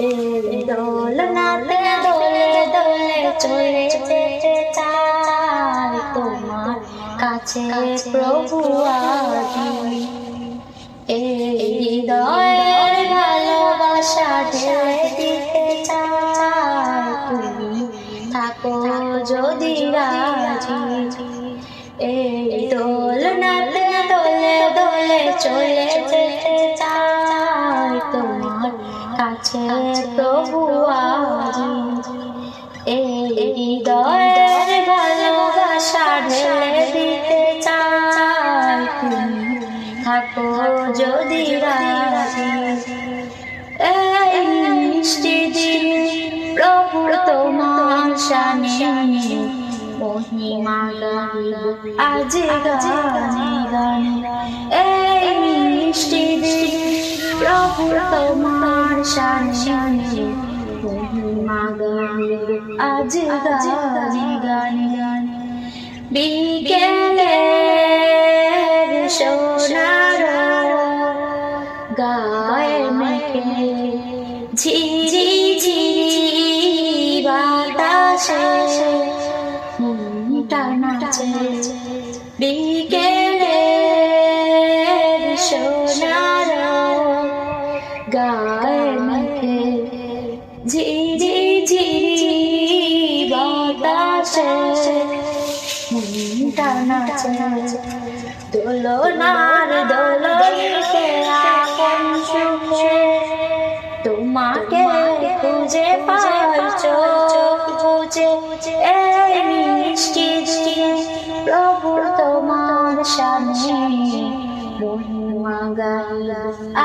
এই দোলনাতে দোলে দোলে চলে যেতে চাই তোমার কাছে প্রভু আজি। এই হৃদয়ের ভালোবাসা ঢেলে দিতে চাই তুমি থাকো যদি রাজি। এই দোলনাতে দোলে দোলে চলে যেতে চাই তোমার কাছে প্রভু আজি। এই হৃদয়ের ভালোবাসা ঢেলে দিতে চাই তুমি থাকো যদি রাজি। এই মিষ্টি দিন প্রভু তোমার শানে মহিমা গাইব আজ গানে গানে। এই মিষ্টি দিন প্রভু তোমার শানে মহিমা গাইব আজ গানে গানে। বিকেলের সোনার গায়ে মেখে ঝিরি ঝিরি বাতাসে মনটা নাচে। বিকেলের সোনার গায়ে মেখে ঝিরি ঝিরি বাতাসে মনটা নাচে। দোলনার দোলকে আপন সুখে তোমাকে খুঁজে পাই চোখ বুঝে। এই মিষ্টি দিন প্রভু তোমার শানে মহিমা গাইব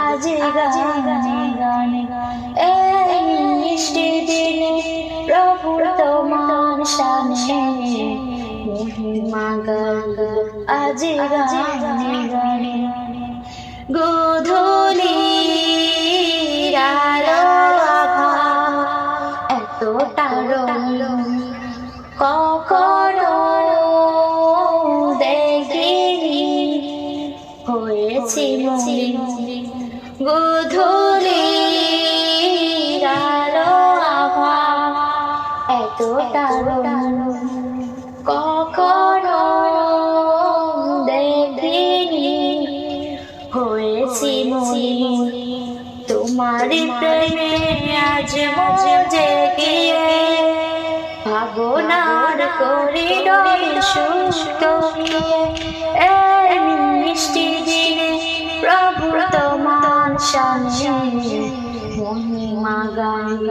আজ গানে গানে। এই মিষ্টি দিন প্রভু তোমার শানে মহিমা গাইব আজ গানে গানে। গোধূলির আলো আভা এতটা রঙিন কখনো দেখিনি হয়েছি মলিন। গোধূলির আলো আভা এতটা রঙিন কখনো দেখিনি হয়েছি মলিন। তোমার প্রেমে আজ মজে গিয়ে ভাবনার করিডোরে শুকিয়ে। এই মিষ্টি দিনে প্রভু তোমার শানে মহিমা গাইব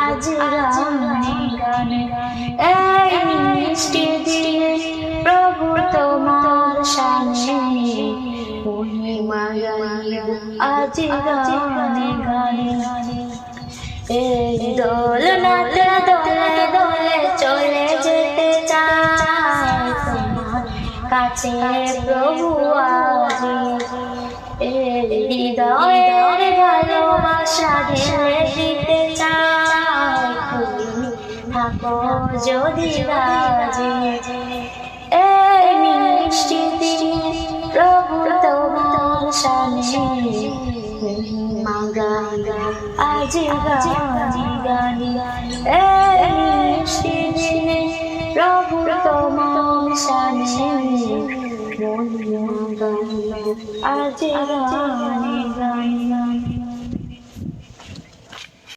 আজ গানে গানে। এই মিষ্টি দিনে প্রভু তোমার শানে মহিমা গাইব আজ গানে গানে। এই দোলনাতে দোলে দোলে চলে যেতে চাই তোমার কাছে প্রভু আজি। এই হৃদয়ের ভালোবাসা ঢেলে দিতে চাই তুমি থাকো যদি রাজি। এই মিষ্টি দিন প্রভু তোমার শানে মহিমা গাইব আজ গানে গানে। এই মিষ্টি দিনে প্রভু তোমার শানে মহিমা গাইব আজ গানে গানে।